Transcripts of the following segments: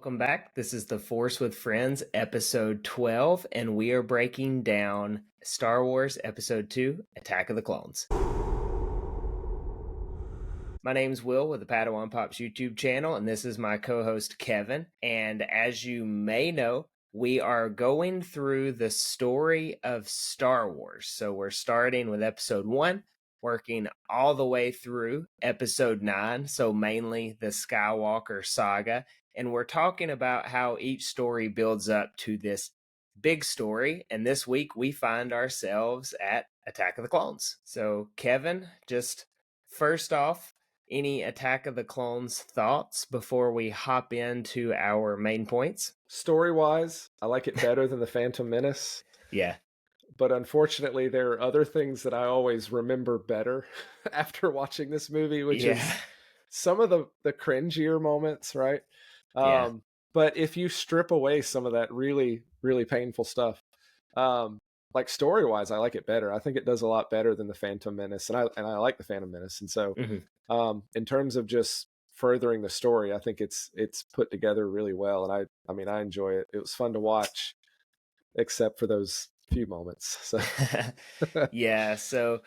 Welcome back. This is The Force with Friends, episode 12, and we are breaking down Star Wars Episode 2, Attack of the Clones. My name's Will with the Padawan Pops YouTube channel, and this is my co-host Kevin. And as you may know, we are going through the story of Star Wars. So we're starting with Episode 1, working all the way through Episode 9, so mainly the Skywalker saga. And we're talking about how each story builds up to this big story. And this week we find ourselves at Attack of the Clones. So Kevin, just first off, any Attack of the Clones thoughts before we hop into our main points? Story-wise, I like it better than The Phantom Menace. Yeah. But unfortunately, there are other things that I always remember better after watching this movie, which is some of the cringier moments, right? But if you strip away some of that really, really painful stuff, like story-wise, I like it better. I think it does a lot better than The Phantom Menace, and I like The Phantom Menace. And so in terms of just furthering the story, I think it's put together really well, and I mean I enjoy it. It was fun to watch, except for those few moments. So yeah, so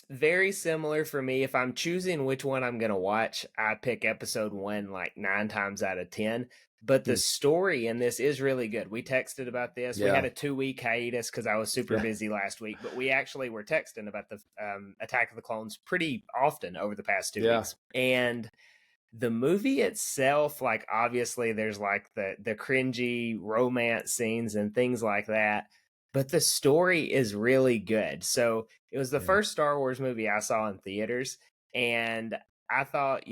very similar for me. If I'm choosing which one I'm gonna watch, I pick episode 1 like 9 times out of 10. But the story in this is really good. We texted about this. We had a 2-week hiatus because I was super busy last week, but we actually were texting about the Attack of the Clones pretty often over the past 2 weeks. And the movie itself, like obviously there's like the cringy romance scenes and things like that, but the story is really good. So it was the first Star Wars movie I saw in theaters, and I thought,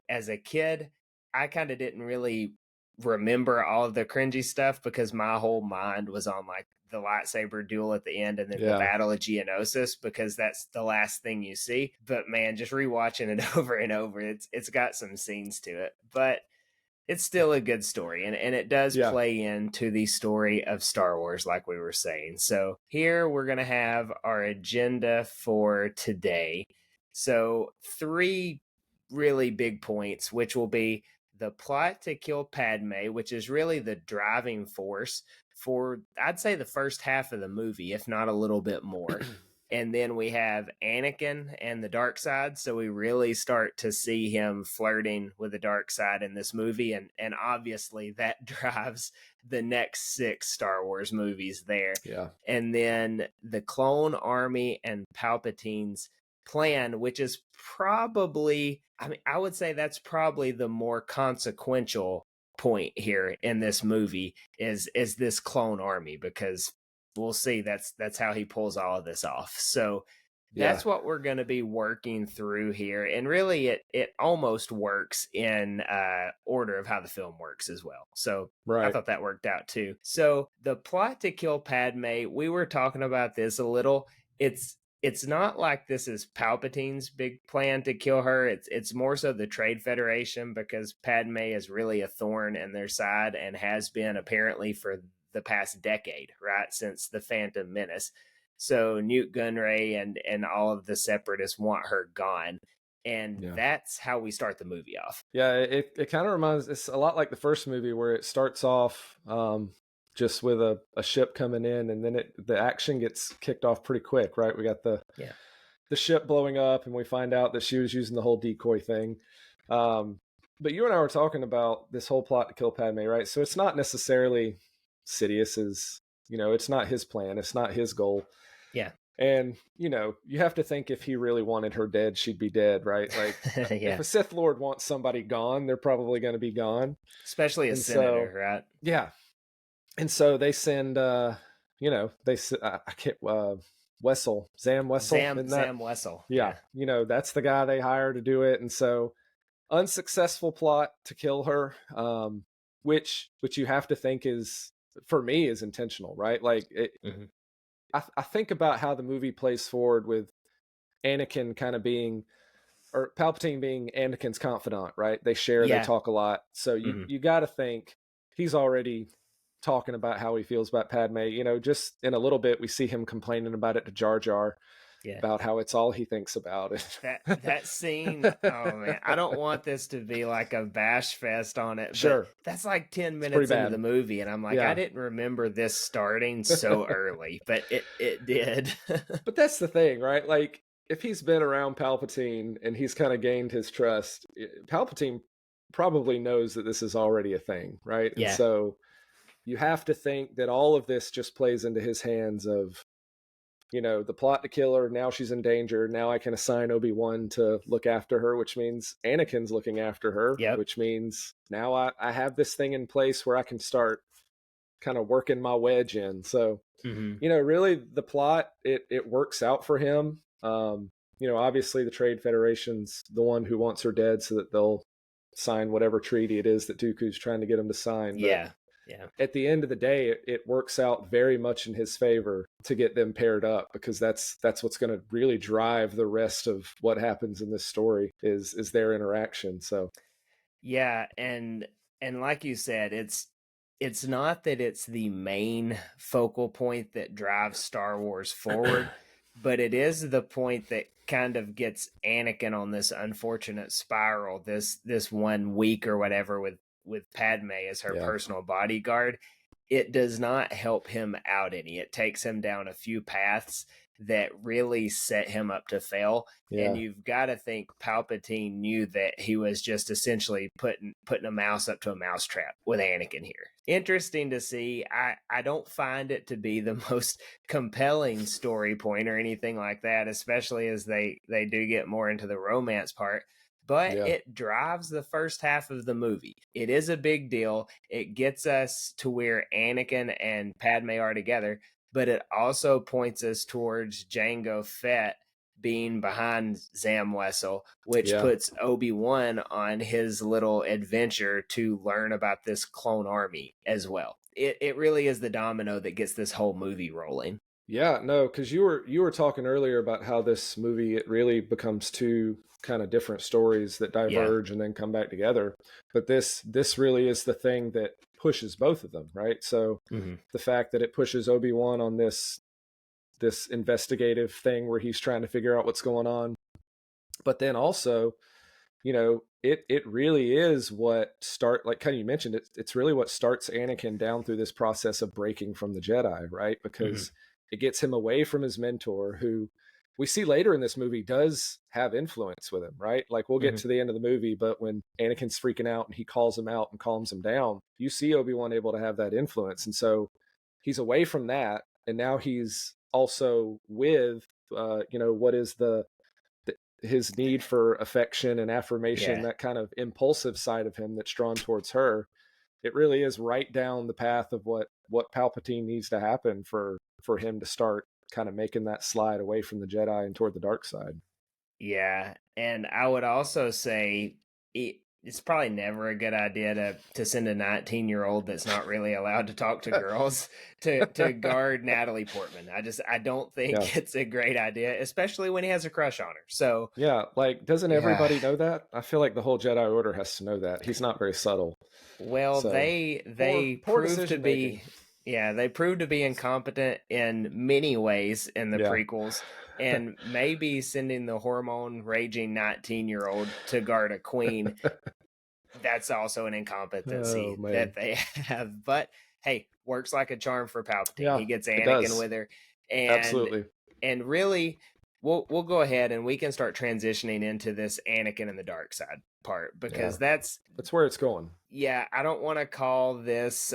as a kid, I kind of didn't really remember all of the cringy stuff because my whole mind was on like the lightsaber duel at the end and then the Battle of Geonosis, because that's the last thing you see. But man, just rewatching it over and over, it's got some scenes to it, but it's still a good story, and it does play into the story of Star Wars, like we were saying. So here we're going to have our agenda for today. So 3 really big points, which will be the plot to kill Padme, which is really the driving force for, I'd say, the first half of the movie, if not a little bit more. And then we have Anakin and the dark side. So we really start to see him flirting with the dark side in this movie. And obviously that drives the next 6 Star Wars movies there. Yeah. And then the clone army and Palpatine's plan, which is probably, I would say that's probably the more consequential point here in this movie is this clone army, because we'll see that's how he pulls all of this off. So that's what we're going to be working through here, and really it almost works in order of how the film works as well. So I thought that worked out too. So the plot to kill Padme, we were talking about this a little. It's not like this is Palpatine's big plan to kill her. It's more so the Trade Federation, because Padme is really a thorn in their side and has been apparently for the past decade, right? Since the Phantom Menace. So Newt Gunray and all of the separatists want her gone. And that's how we start the movie off. Yeah, it kind of reminds, it's a lot like the first movie where it starts off just with a ship coming in, and then the action gets kicked off pretty quick, right? We got the ship blowing up, and we find out that she was using the whole decoy thing. But you and I were talking about this whole plot to kill Padme, right? So it's not necessarily Sidious's, it's not his plan. It's not his goal. Yeah. And, you have to think if he really wanted her dead, she'd be dead, right? Like if a Sith Lord wants somebody gone, they're probably going to be gone. Especially a senator, right? Yeah. And so they send, Zam Wessel. Zam Wessel. Yeah. That's the guy they hire to do it. And so unsuccessful plot to kill her, which you have to think is, for me, is intentional, right? Like I think about how the movie plays forward with Anakin kind of being, or Palpatine being Anakin's confidant, right? They share, they talk a lot. So you got to think he's already talking about how he feels about Padme. Just in a little bit, we see him complaining about it to Jar Jar. Yeah. about how it's all he thinks about. That scene, oh man, I don't want this to be like a bash fest on it, but Sure, that's like 10 it's pretty minutes into the bad. movie, and I'm like, I Yeah. didn't remember this starting so early, but it did. But that's the thing, right? Like, if he's been around Palpatine and he's kind of gained his trust, Palpatine probably knows that this is already a thing, right? And Yeah. so you have to think that all of this just plays into his hands of, the plot to kill her. Now she's in danger. Now I can assign Obi-Wan to look after her, which means Anakin's looking after her, Yep. which means now I have this thing in place where I can start kind of working my wedge in. So, Mm-hmm. really the plot, it works out for him. Obviously the Trade Federation's the one who wants her dead so that they'll sign whatever treaty it is that Dooku's trying to get him to sign. But Yeah. Yeah. at the end of the day, it works out very much in his favor to get them paired up, because that's what's going to really drive the rest of what happens in this story is their interaction. So Yeah, and like you said, it's not that it's the main focal point that drives Star Wars forward, but it is the point that kind of gets Anakin on this unfortunate spiral, this 1 week or whatever with Padme as her yeah, personal bodyguard. It does not help him out any. It takes him down a few paths that really set him up to fail. And yeah, you've got to think Palpatine knew that he was just essentially putting a mouse up to a mousetrap with Anakin here. Interesting to see. I don't find it to be the most compelling story point or anything like that, especially as they do get more into the romance part. But yeah, it drives the first half of the movie. It is a big deal. It gets us to where Anakin and Padme are together, but it also points us towards Jango Fett being behind Zam Wessel, which yeah. puts Obi-Wan on his little adventure to learn about this clone army as well. It really is the domino that gets this whole movie rolling. Yeah, no, because you were talking earlier about how this movie, it really becomes two kind of different stories that Yeah. diverge and then come back together. But this really is the thing that pushes both of them, right? So Mm-hmm. the fact that it pushes Obi-Wan on this investigative thing where he's trying to figure out what's going on, but then also, it really is what start, like kind of you mentioned, it's really what starts Anakin down through this process of breaking from the Jedi, right? Mm-hmm. Because it gets him away from his mentor, who we see later in this movie does have influence with him, right? Like, we'll get Mm-hmm. to the end of the movie, but when Anakin's freaking out and he calls him out and calms him down, you see Obi-Wan able to have that influence. And so he's away from that, and now he's also with what is his need for affection and affirmation, Yeah. that kind of impulsive side of him that's drawn towards her. It really is right down the path of what Palpatine needs to happen for him to start kind of making that slide away from the Jedi and toward the dark side. Yeah, and I would also say it's probably never a good idea to send a 19-year-old that's not really allowed to talk to girls to guard Natalie Portman. I don't Yeah. think it's a great idea, especially when he has a crush on her. So, Yeah, like, doesn't yeah. everybody know that? I feel like the whole Jedi Order has to know that. He's not very subtle. Well, So they poor proved to decision making. be yeah, they proved to be incompetent in many ways in the Yeah. prequels, and maybe sending the hormone raging 19-year-old to guard a queen, that's also an Oh incompetency man. that they have. But hey, works like a charm for Palpatine. Yeah, He gets it Anakin does. with her, and Absolutely. really, we'll go ahead and we can start transitioning into this Anakin and the dark side part, Yeah. because that's That's where it's going. yeah, I don't want to call this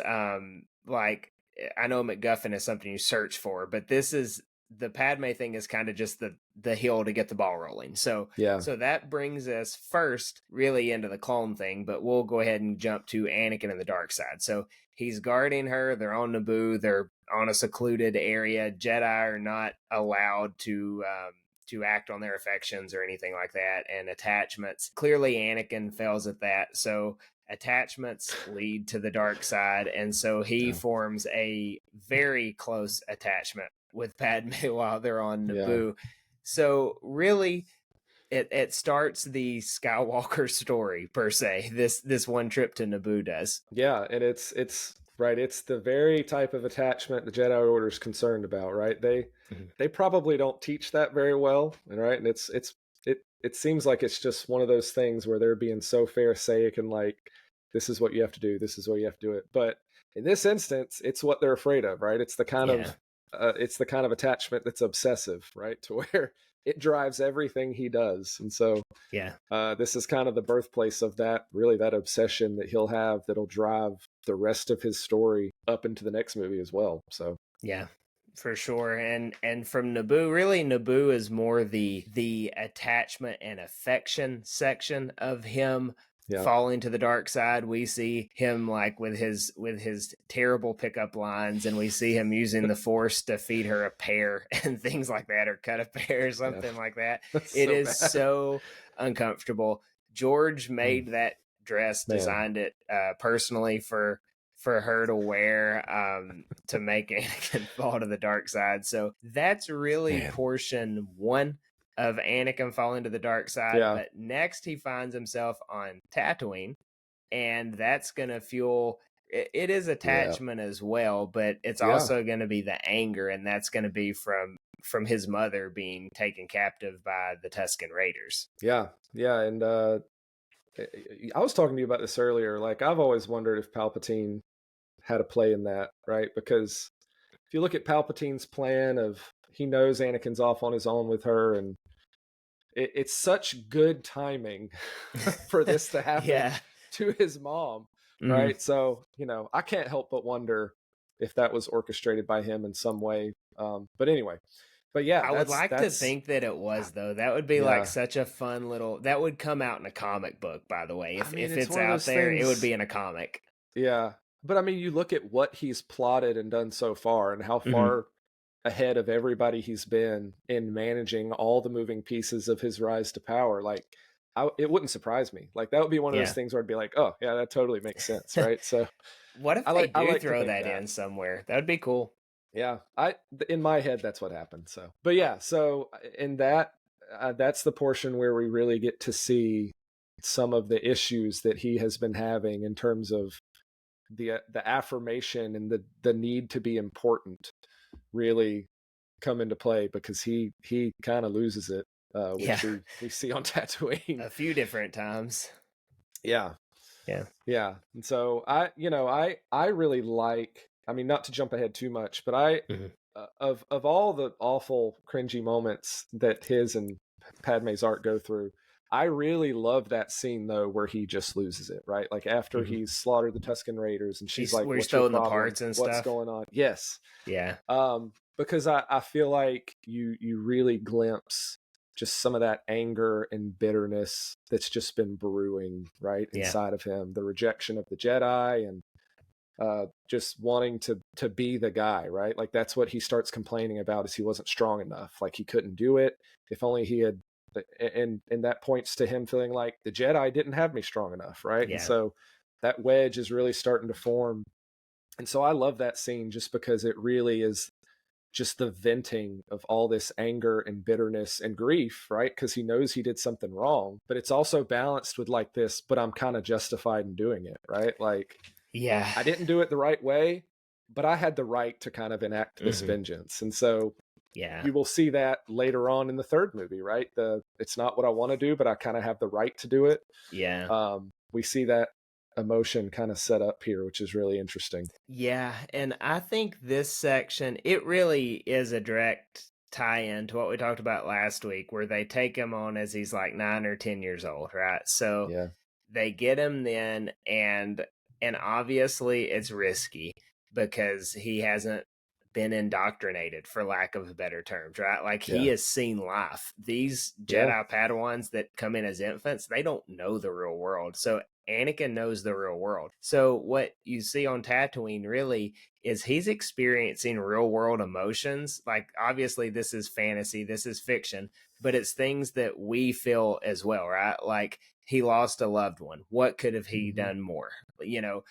like I know MacGuffin is something you search for, but this is the Padme thing is kind of just the hill to get the ball rolling. So Yeah. so that brings us first really into the clone thing, but we'll go ahead and jump to Anakin and the dark side. So he's guarding her, they're on Naboo, they're on a secluded area. Jedi are not allowed to act on their affections or anything like that, and attachments. Clearly Anakin fails at that. So attachments lead to the dark side, and so he Yeah. forms a very close attachment with Padme while they're on Yeah. Naboo. So really, it starts the Skywalker story per se. This one trip to Naboo does. Yeah, and it's right? It's the very type of attachment the Jedi Order is concerned about, right? Mhm. They probably don't teach that very well, right? And it seems like it's just one of those things where they're being so pharisaic and like, this is what you have to do, this is what you have to do it. But in this instance, it's what they're afraid of, right? Yeah. It's the kind of attachment that's obsessive, right? To where it drives everything he does. And so Yeah. this is kind of the birthplace of that, really, that obsession that he'll have that'll drive the rest of his story up into the next movie as well. So Yeah, for sure. And from Naboo, really Naboo is more the attachment and affection section of him yeah, falling to the dark side. We see him like with his terrible pickup lines, and we see him using the force to feed her a pear and things like that, or cut a pear or yeah, something like that. that's It so is bad. so uncomfortable. George Mm, made that dress, man, designed it personally for her to wear, to make Anakin fall to the dark side. So that's really man, portion one of Anakin falling to the dark side. yeah, But next, he finds himself on Tatooine, and that's going to fuel. It is yeah, attachment as well, but it's yeah, also going to be the anger, and that's going to be from his mother being taken captive by the Tusken Raiders. yeah, yeah. And I was talking to you about this earlier. Like, I've always wondered if Palpatine had a play in that, right? Because if you look at Palpatine's plan of, he knows Anakin's off on his own with her, and it's such good timing for this to happen Yeah. to his mom, Mhm. right? So, I can't help but wonder if that was orchestrated by him in some way. But anyway, but yeah, I would like to that's think that it was though. That would be like yeah. such a fun little that would come out in a comic book, by the way. I mean, If it's it's one of out those there, it would things. be in a comic. Yeah, but I mean, you look at what he's plotted and done so far, and how Mhm. far ahead of everybody he's been in managing all the moving pieces of his rise to power. Like, it wouldn't surprise me. Like, that would be one of those Yeah. things where I'd be like, oh yeah, that totally makes sense, right? So What if I they like I do like to throw think that that. in somewhere? That would be cool. Yeah, in my head that's what happened. So, but yeah, so in that, that's the portion where we really get to see some of the issues that he has been having in terms of the affirmation and the need to be important really come into play, because he kind of loses it, Yeah. which we see on Tatooine. A few different times. Yeah, Yeah. yeah. And so I really like. I mean, not to jump ahead too much, but Mhm. of all the awful, cringy moments that his and Padme's arc go through, I really love that scene though, where he just loses it. Right, like after Mhm. he's slaughtered the Tusken Raiders, and she's He's like, where he's "What's your throwing the problem? parts and What's stuff. going on?" Yes, Yeah. because I feel like you really glimpse just some of that anger and bitterness that's just been brewing right Yeah. inside of him, the rejection of the Jedi, and just wanting to be the guy, right? Like, that's what he starts complaining about, is he wasn't strong enough, like he couldn't do it. If only he had. And that points to him feeling like the Jedi didn't have me strong enough, right? And Yeah. so that wedge is really starting to form. And so I love that scene just because it really is just the venting of all this anger and bitterness and grief, right? Because he knows he did something wrong, but it's also balanced with like this, but I'm kind of justified in doing it, right? Like, Yeah. I didn't do it the right way, but I had the right to kind of enact this Mhm. vengeance. And so Yeah. you will see that later on in the third movie, right? It's not what I want to do, but I kind of have the right to do it. Yeah. We see that emotion kind of set up here, which is really interesting. Yeah, and I think this section, it really is a direct tie-in to what we talked about last week, where they take him on as he's like 9 or 10 years old, right? So Yeah, they get him then, and obviously it's risky because he hasn't been indoctrinated, for lack of better terms, right? Like, he yeah, has seen life. These yeah, Jedi Padawans that come in as infants, they don't know the real world. So Anakin knows the real world. So what you see on Tatooine really is he's experiencing real world emotions. Like, obviously this is fantasy, this is fiction, but it's things that we feel as well, right? Like, he lost a loved one. What could have he hmm, done more? You know,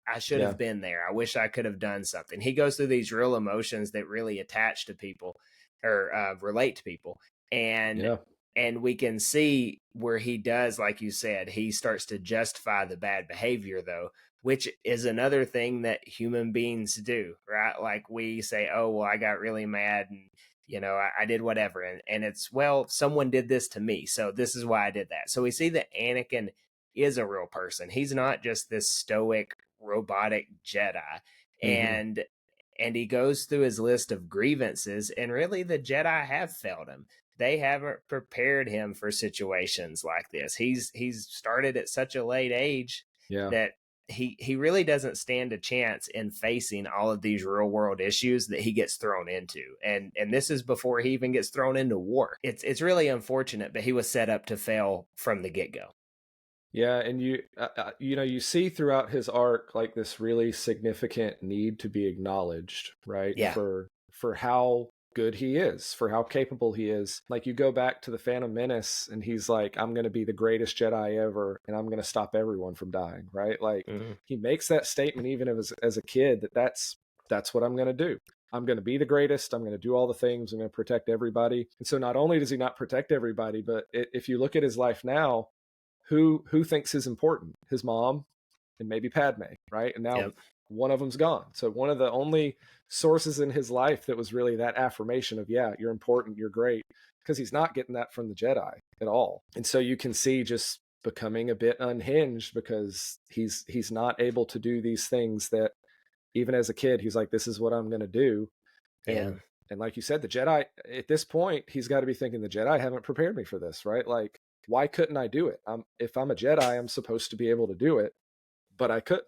I should yeah, have been there. I wish I could have done something. He goes through these real emotions that really attach to people, or relate to people, and yeah, and we can see where he does, like you said, he starts to justify the bad behavior though, which is another thing that human beings do, right? Like we say, oh, well, I got really mad and, I did whatever. And it's, well, someone did this to me. So this is why I did that. So we see that Anakin is a real person. He's not just this stoic, robotic Jedi. Mm-hmm. And he goes through his list of grievances, and really the Jedi have failed him. They haven't prepared him for situations like this. He's started at such a late age Yeah. that he really doesn't stand a chance in facing all of these real world issues that he gets thrown into. And this is before he even gets thrown into war. It's really unfortunate, but he was set up to fail from the get-go. Yeah, and you see throughout his arc like this really significant need to be acknowledged, right? Yeah. For how good he is, for how capable he is. Like you go back to the Phantom Menace and he's like, I'm going to be the greatest Jedi ever and I'm going to stop everyone from dying, right? Like he makes that statement even as a kid that's what I'm going to do. I'm going to be the greatest. I'm going to do all the things. I'm going to protect everybody. And so not only does he not protect everybody, but if you look at his life now, who thinks is important? His mom and maybe Padme, right? And now Yep. one of them's gone. So one of the only sources in his life that was really that affirmation of, yeah, you're important, you're great, because he's not getting that from the Jedi at all. And so you can see just becoming a bit unhinged because he's not able to do these things that even as a kid he's like, this is what I'm going to do. Yeah. And like you said, the Jedi at this point, he's got to be thinking the Jedi haven't prepared me for this, right? Like, why couldn't I do it? If I'm a Jedi, I'm supposed to be able to do it, but I couldn't.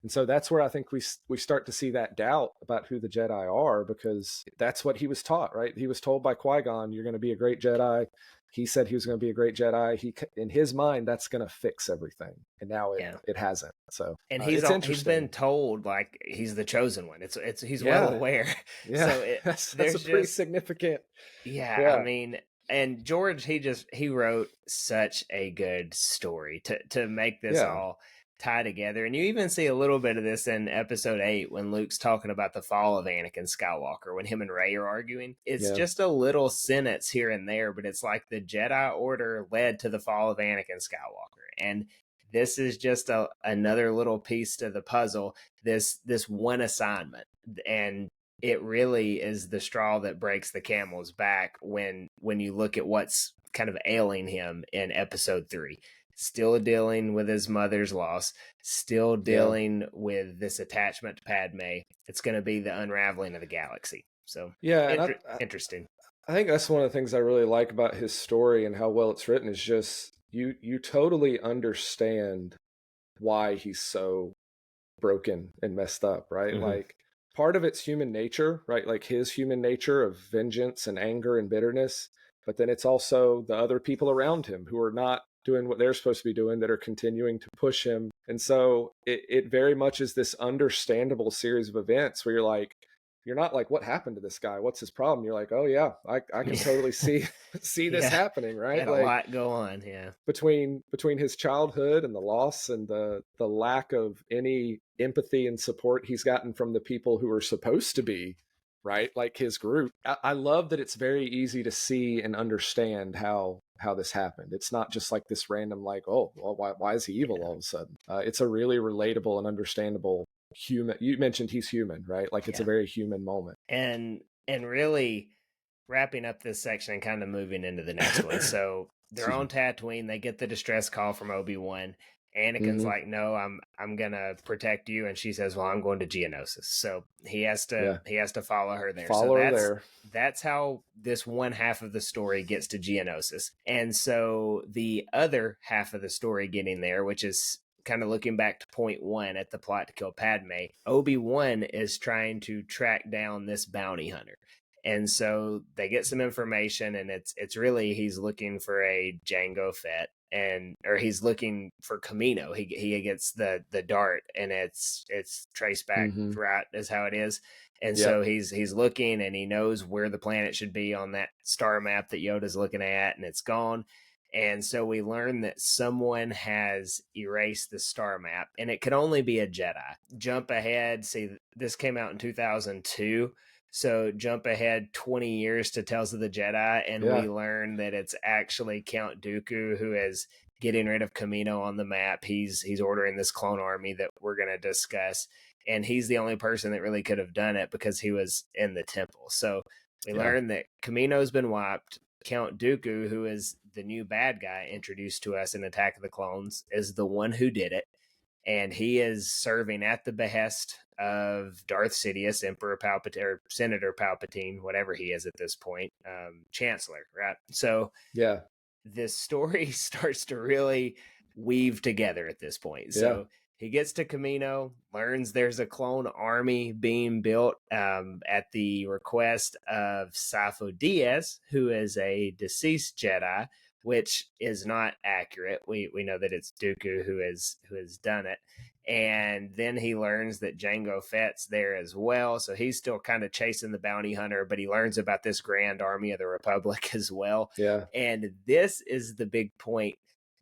And so that's where I think we start to see that doubt about who the Jedi are, because that's what he was taught, right? He was told by Qui-Gon, you're going to be a great Jedi. He said he was going to be a great Jedi. He, in his mind, that's going to fix everything, and now it hasn't. So and it's he's been interesting. told like he's the chosen one. It's he's well Yeah, aware. yeah, So that's a there's pretty just, significant. yeah, I Yeah, mean, and George, he wrote such a good story to make this yeah, all tie together. And you even see a little bit of this in episode 8 when Luke's talking about the fall of Anakin Skywalker, when him and Rey are arguing. It's yeah. just a little sentence here and there, but it's like the Jedi Order led to the fall of Anakin Skywalker. And this is just another little piece to the puzzle, this one assignment. And it really is the straw that breaks the camel's back when you look at what's kind of ailing him in episode 3. Still dealing with his mother's loss, still Yeah. dealing with this attachment to Padme. It's going to be the unraveling of the galaxy. So Yeah, and interesting. I think that's one of the things I really like about his story and how well it's written is just you totally understand why he's so broken and messed up, right? Mm-hmm. Like part of it's human nature, right? Like his human nature of vengeance and anger and bitterness, but then it's also the other people around him who are not doing what they're supposed to be doing that are continuing to push him. And so it very much is this understandable series of events where you're not like, what happened to this guy? What's his problem? You're like, oh yeah, I can totally see this Yeah, happening, right? had a Like lot go on. Yeah, between his childhood and the loss and the lack of any empathy and support he's gotten from the people who are supposed to be right, like his group. I love that it's very easy to see and understand how this happened. It's not just like this random like, oh well, why is he evil all of a sudden. It's a really relatable and understandable human. You mentioned he's human, right? Like it's a very human moment. and really wrapping up this section and kind of moving into the next one. So they're Excuse me. on Tatooine. They get the distress call from Obi-Wan. Anakin's Mm-hmm. like, "No, I'm gonna protect you," and she says, "Well, I'm going to Geonosis." So he has Yeah, to follow her there. So follow her there. that's how this one half of the story gets to Geonosis. And so the other half of the story getting there, which is kind of looking back to point 1 at the plot to kill Padme, Obi-Wan is trying to track down this bounty hunter. And so they get some information, and it's really he's looking for a Jango Fett, or he's looking for Camino. He gets the dart, and it's traced back Mm-hmm. right as how it is. And so Yep. he's looking, and he knows where the planet should be on that star map that Yoda's looking at, and it's gone. And so we learn that someone has erased the star map, and it could only be a Jedi. Jump ahead, see, this came out in 2002. So jump ahead 20 years to Tales of the Jedi, and Yeah. we learn that it's actually Count Dooku who has getting rid of Camino on the map. He's ordering this clone army that we're going to discuss, and he's the only person that really could have done it because he was in the temple. So we learn that Camino's been wiped. Count Dooku, who is the new bad guy introduced to us in Attack of the Clones, is the one who did it, and he is serving at the behest of Darth Sidious, Emperor Palpatine, or Senator Palpatine, whatever he is at this point, Chancellor, right? So yeah, this story starts to really weave together at this point. So he gets to Camino, learns there's a clone army being built at the request of Sifo Dyas, who is a deceased Jedi, which is not accurate. We know that it's Dooku who has done it. And then he learns that Jango Fett's there as well. So he's still kind of chasing the bounty hunter, but he learns about this grand army of the Republic as well. Yeah. And this is the big point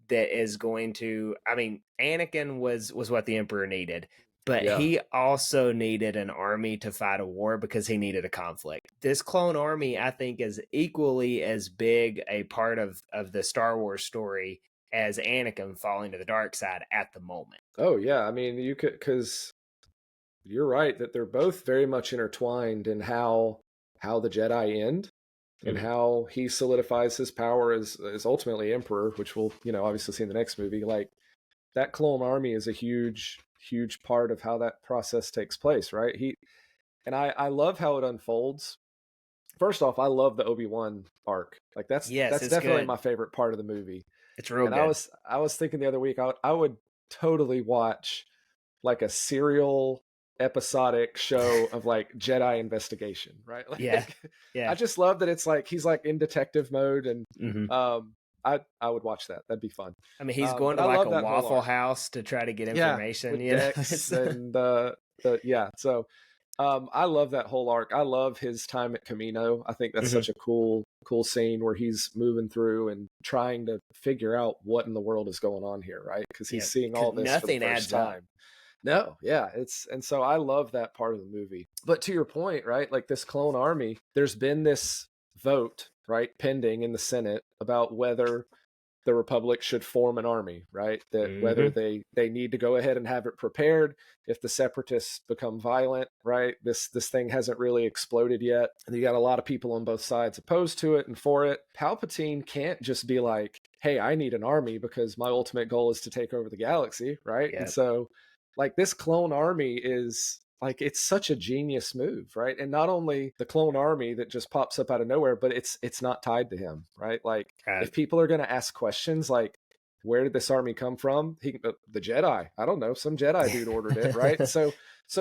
that is going to, I mean, Anakin was what the Emperor needed, but he also needed an army to fight a war because he needed a conflict. This clone army, I think, is equally as big a part of the Star Wars story as Anakin falling to the dark side at the moment. Oh yeah, I mean, you could, because you're right that they're both very much intertwined in how the Jedi end and how he solidifies his power as ultimately Emperor, which we'll obviously see in the next movie. Like, that clone army is a huge part of how that process takes place, right? I love how it unfolds. First off, I love the Obi-Wan arc. Like, that's definitely my favorite part of the movie. It's real good. I was thinking the other week, I would totally watch like a serial episodic show of like Jedi investigation, right? Like, yeah. I just love that it's like he's like in detective mode, and I would watch that. That'd be fun. I mean, he's going to like a Waffle House to try to get information. So I love that whole arc. I love his time at Camino. I think that's such a cool scene where he's moving through and trying to figure out what in the world is going on here, right? Because he's seeing all this nothing for the first time. No, yeah, and so I love that part of the movie. But to your point, right, like this clone army, there's been this vote, right, pending in the Senate about whether the Republic should form an army, right? That whether they need to go ahead and have it prepared if the Separatists become violent, right? This thing hasn't really exploded yet. And you got a lot of people on both sides opposed to it and for it. Palpatine can't just be like, hey, I need an army because my ultimate goal is to take over the galaxy, right? Yep. And so, like, this clone army is like, it's such a genius move, right? And not only the clone army that just pops up out of nowhere, but it's not tied to him, right? Like, if people are going to ask questions like, where did this army come from? The Jedi. I don't know. Some Jedi dude ordered it, right? So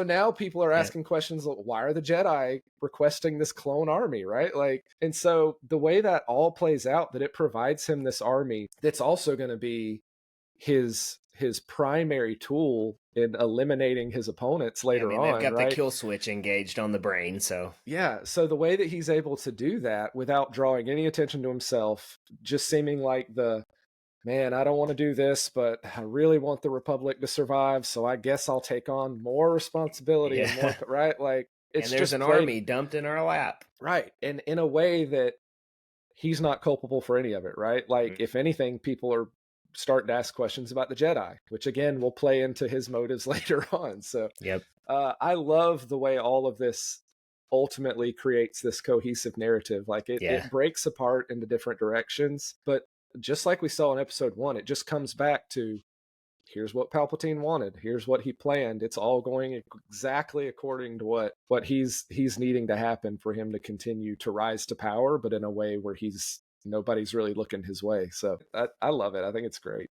now people are asking questions like, why are the Jedi requesting this clone army, right? Like, and so the way that all plays out, that it provides him this army that's also going to be his primary tool in eliminating his opponents later on. They've got the kill switch engaged on the brain, so so the way that he's able to do that without drawing any attention to himself, just seeming like man, I don't want to do this, but I really want the Republic to survive, so I guess I'll take on more responsibility and more, right? Like, it's there's just an army dumped in our lap, right? And in a way that he's not culpable for any of it, right? Like, if anything, people are starting to ask questions about the Jedi, which again will play into his motives later on. So I love the way all of this ultimately creates this cohesive narrative. Like, it breaks apart into different directions, but just like we saw in episode 1, it just comes back to, here's what Palpatine wanted, here's what he planned. It's all going exactly according to what he's needing to happen for him to continue to rise to power, but in a way where nobody's really looking his way. So I love it. I think it's great.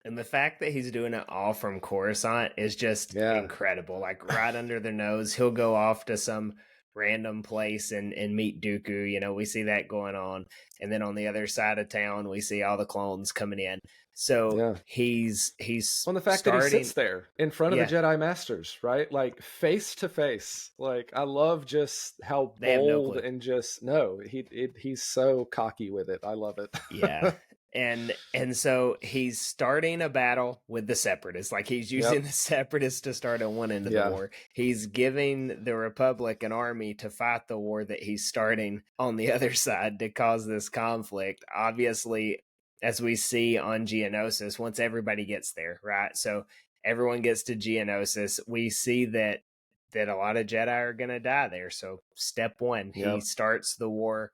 And the fact that he's doing it all from Coruscant is just incredible. Like, right under their nose, he'll go off to some random place and meet Dooku. We see that going on. And then on the other side of town, we see all the clones coming in. So he's on the fact that he sits there in front of the Jedi Masters, right? Like, face to face. Like, I love just how bold and just he's so cocky with it. I love it. And so he's starting a battle with the Separatists. Like, he's using the Separatists to start at one end of the war. He's giving the Republic an army to fight the war that he's starting on the other side to cause this conflict. Obviously, as we see on Geonosis, once everybody gets there, right? So everyone gets to Geonosis, we see that a lot of Jedi are going to die there. So step one, he Yep. starts the war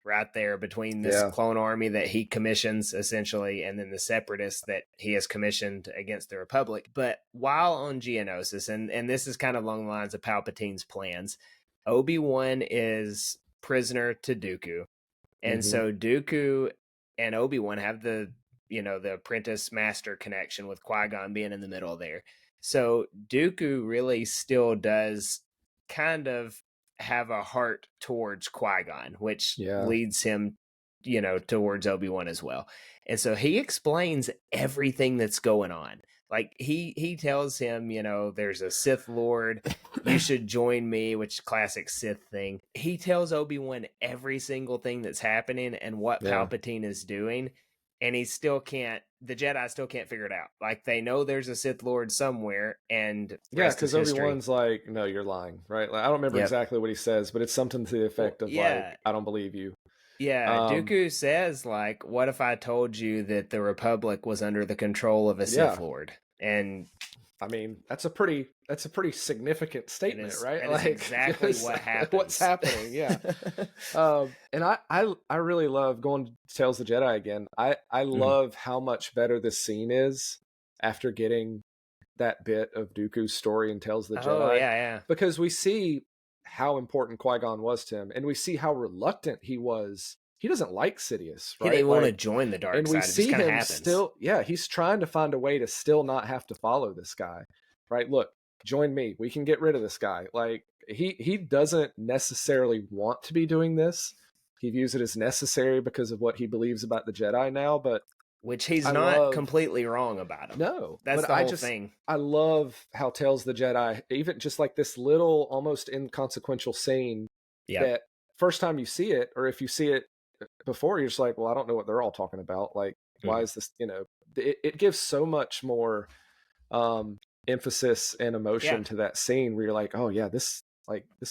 right there between this Yeah. clone army that he commissions essentially, and then the separatists that he has commissioned against the Republic. But while on Geonosis, and this is kind of along the lines of Palpatine's plans, Obi-Wan is prisoner to Dooku. And so Dooku and Obi-Wan have the apprentice master connection, with Qui-Gon being in the middle there. So Dooku really still does kind of have a heart towards Qui-Gon, which leads him, towards Obi-Wan as well. And so he explains everything that's going on. Like he tells him, there's a Sith Lord, you should join me, which is classic Sith thing. He tells Obi-Wan every single thing that's happening and what Palpatine is doing, and the Jedi still can't figure it out. Like, they know there's a Sith Lord somewhere, and because Obi-Wan's like, no, you're lying, right? Like, I don't remember exactly what he says, but it's something to the effect of like, I don't believe you. Yeah, Dooku says, like, what if I told you that the Republic was under the control of a Sith Lord? And I mean, that's a pretty significant statement, right? Like, exactly what happens. What's happening, yeah. And I really love going to Tales of the Jedi again. I love how much better this scene is after getting that bit of Dooku's story in Tales of the Jedi. Oh, yeah. Because we see how important Qui-Gon was to him, and we see how reluctant he was. He doesn't like Sidious, right? He didn't want to join the dark side. And we see him still, he's trying to find a way to still not have to follow this guy, right? Look, join me. We can get rid of this guy. Like, he doesn't necessarily want to be doing this. He views it as necessary because of what he believes about the Jedi now, but which he's not completely wrong about him. No, that's the whole thing. I love how Tales of the Jedi, even just like this little, almost inconsequential scene, that first time you see it, or if you see it before, you're just like, well, I don't know what they're all talking about. Like, why is this? It gives so much more emphasis and emotion to that scene, where you're like, oh yeah, this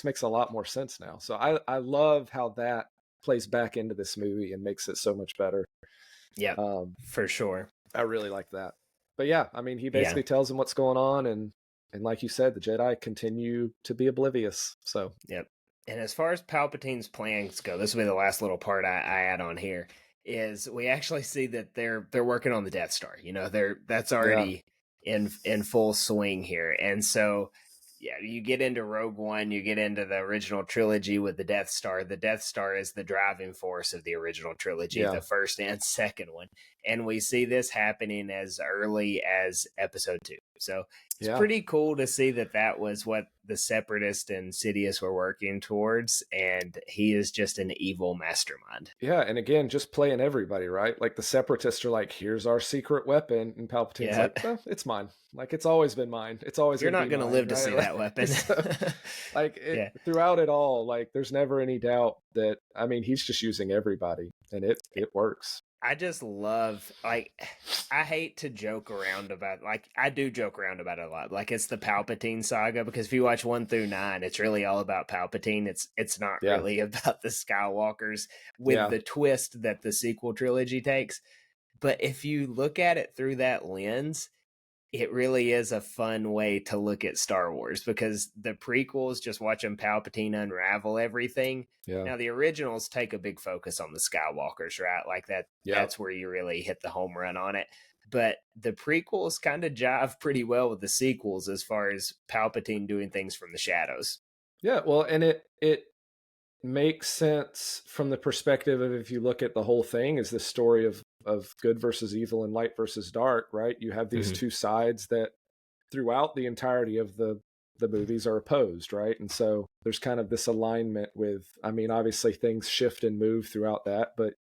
makes a lot more sense now. So I love how that plays back into this movie and makes it so much better. Yeah, for sure. I really like that. But yeah, I mean, he basically tells him what's going on, and like you said, the Jedi continue to be oblivious. So And as far as Palpatine's plans go, this will be the last little part I add on here, is we actually see that they're working on the Death Star. That's already in full swing here. And so you get into Rogue One, you get into the original trilogy with the Death Star. The Death Star is the driving force of the original trilogy, the first and second one. And we see this happening as early as Episode 2. So it's pretty cool to see that was what the Separatist and Sidious were working towards, and he is just an evil mastermind. Yeah, and again, just playing everybody, right? Like, the Separatists are like, here's our secret weapon, and Palpatine's like, well, it's mine. Like, it's always been mine. It's always You're not going to live to see that weapon. So, throughout it all, like, there's never any doubt that, I mean, he's just using everybody, and it works. I just love, like, I hate to joke around about, like, I do joke around about it a lot. Like, it's the Palpatine saga, because if you watch 1 through 9, it's really all about Palpatine. It's not really about the Skywalkers, with the twist that the sequel trilogy takes. But if you look at it through that lens, it really is a fun way to look at Star Wars, because the prequels, just watching Palpatine unravel everything. Now, the originals take a big focus on the Skywalkers, right? Like that's where you really hit the home run on it. But the prequels kind of jive pretty well with the sequels as far as Palpatine doing things from the shadows. Yeah, well, and it makes sense from the perspective of, if you look at the whole thing as the story of good versus evil and light versus dark, right? You have these two sides that throughout the entirety of the movies are opposed, right? And so there's kind of this alignment with, I mean, obviously things shift and move throughout that, but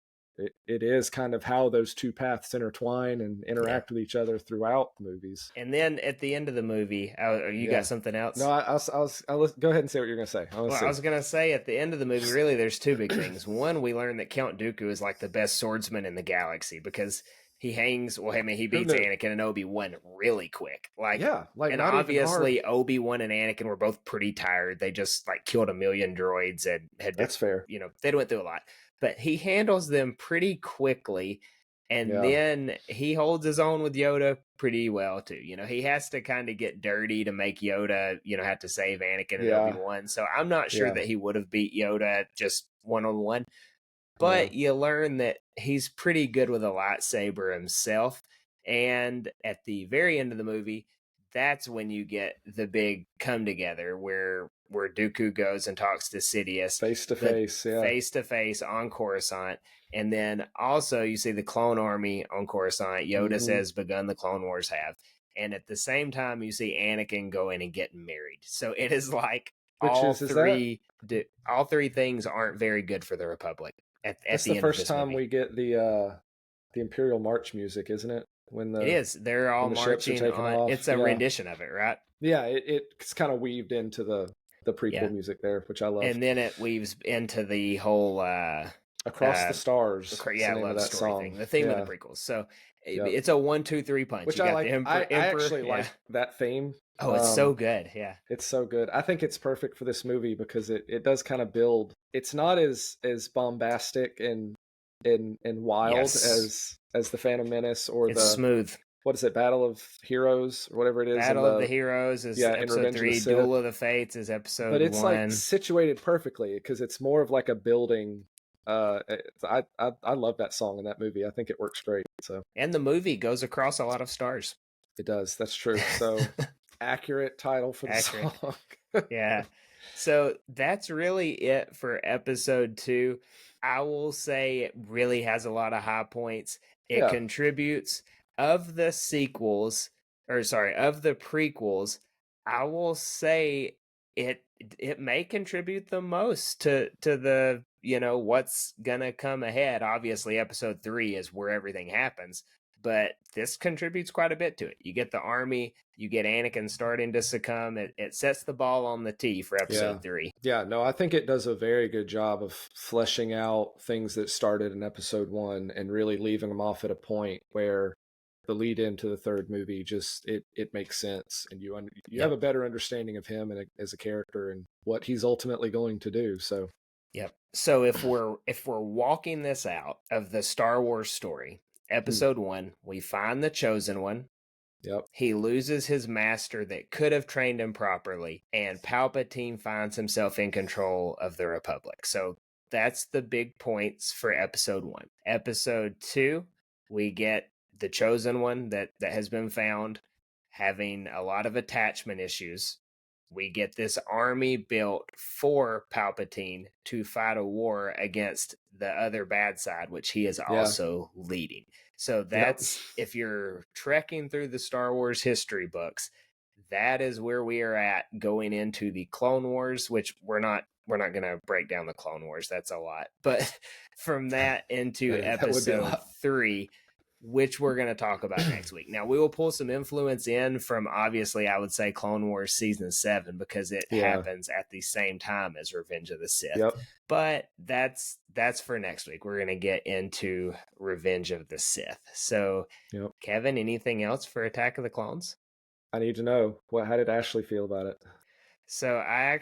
it is kind of how those two paths intertwine and interact with each other throughout movies. And then at the end of the movie, got something else? No, I'll go ahead and say what you're going to say. I was going to say, at the end of the movie, really, there's two big things. One, we learn that Count Dooku is like the best swordsman in the galaxy, because he hangs. Well, I mean, he beats Anakin and Obi-Wan really quick. And obviously Obi-Wan and Anakin were both pretty tired. They just killed 1 million droids and had. That's fair. They went through a lot, but he handles them pretty quickly. And Yeah. then he holds his own with Yoda pretty well too. He has to kind of get dirty to make Yoda, have to save Anakin and Yeah. Obi-Wan. So I'm not sure Yeah. that he would have beat Yoda just one-on-one. Yeah. But you learn that he's pretty good with a lightsaber himself. And at the very end of the movie, that's when you get the big come together where Dooku goes and talks to Sidious Face to the face. Yeah. face to face on Coruscant. And then also you see the clone army on Coruscant. Yoda says begun the Clone Wars have. And at the same time you see Anakin go in and get married. So it is like Which all is that all three things aren't very good for the Republic at that's the the end of first this time movie. we get the Imperial March music, isn't it? When It is. They're all ships are marching taking on. off. It's a Yeah. rendition of it, right? Yeah, it's kind of weaved into the prequel Yeah. music there, which I love. And then it weaves into the whole Across the Stars. Is the name of love that story song. thing, the theme of Yeah. the prequels. So Yep. it's a 1-2-3 punch. Which You I got like. the I Emperor. actually Yeah. like that theme. Oh, it's so good. Yeah. It's so good. I think it's perfect for this movie because it does kind of build. It's not as bombastic and wild as the Phantom Menace or it's smooth. What is it, Battle of Heroes or whatever it is. Battle of the Heroes is episode 3. Duel of the Fates is episode 1. But it's like situated perfectly because it's more of like a building. I love that song in that movie. I think it works great. So and the movie goes across a lot of stars. It does. That's true. So accurate title for the song. Yeah. So that's really it for episode 2. I will say it really has a lot of high points. It contributes of the sequels, of the prequels. I will say it may contribute the most to the what's gonna come ahead. Obviously, episode 3 is where everything happens, but this contributes quite a bit to it. You get the army, you get Anakin starting to succumb. It sets the ball on the tee for episode 3. Yeah, no, I think it does a very good job of fleshing out things that started in episode 1 and really leaving them off at a point where the lead into the third movie just it makes sense, and you have a better understanding of him and as a character and what he's ultimately going to do. So so if we're walking this out of the Star Wars story, episode 1, we find the Chosen One. He loses his master that could have trained him properly, and Palpatine finds himself in control of the Republic. So that's the big points for episode 1. Episode 2, we get the Chosen One that has been found having a lot of attachment issues. We get this army built for Palpatine to fight a war against the other bad side, which he is also leading. So that's, if you're trekking through the Star Wars history books, that is where we are at going into the Clone Wars, which we're not going to break down the Clone Wars. That's a lot. But from that into episode 3, which we're going to talk about next week. Now, we will pull some influence in from, obviously, I would say Clone Wars Season 7, because it happens at the same time as Revenge of the Sith. But that's for next week. We're going to get into Revenge of the Sith. So, Kevin, anything else for Attack of the Clones? I need to know, how did Ashley feel about it? So I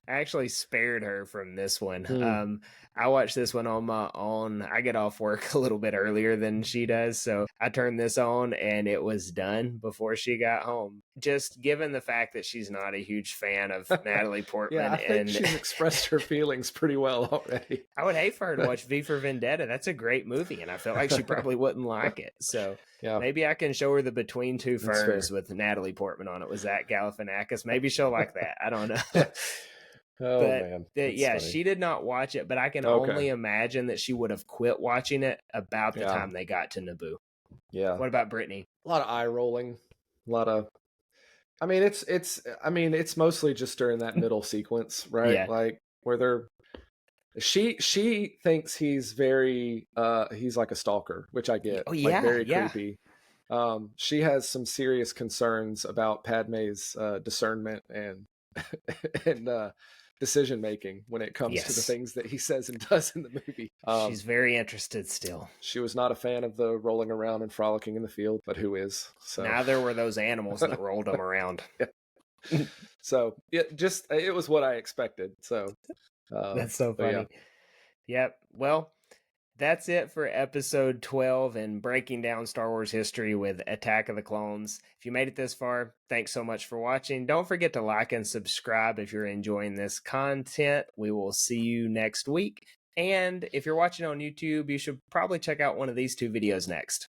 actually spared her from this one. I watched this one on my own. I get off work a little bit earlier than she does, so I turned this on and it was done before she got home. Just given the fact that she's not a huge fan of Natalie Portman. I think she's expressed her feelings pretty well already. I would hate for her to watch V for Vendetta. That's a great movie, and I feel like she probably wouldn't like it. So maybe I can show her the Between Two Ferns with Natalie Portman on it with Zach Galifianakis. Maybe she'll like that. I don't know. Man. Funny. She did not watch it, but I can only imagine that she would have quit watching it about the time they got to Naboo. Yeah. What about Brittany? A lot of eye rolling. A lot of. I mean, it's mostly just during that middle sequence, right? Yeah. Like where they're. She thinks he's very he's like a stalker, which I get. Very creepy. She has some serious concerns about Padme's discernment and decision making when it comes to the things that he says and does in the movie. She's very interested still. She was not a fan of the rolling around and frolicking in the field, but who is? So neither were those animals that rolled them around. So it was what I expected. So that's so funny. Yep. Well, that's it for episode 12 and breaking down Star Wars history with Attack of the Clones. If you made it this far, thanks so much for watching. Don't forget to like and subscribe if you're enjoying this content. We will see you next week. And if you're watching on YouTube, you should probably check out one of these two videos next.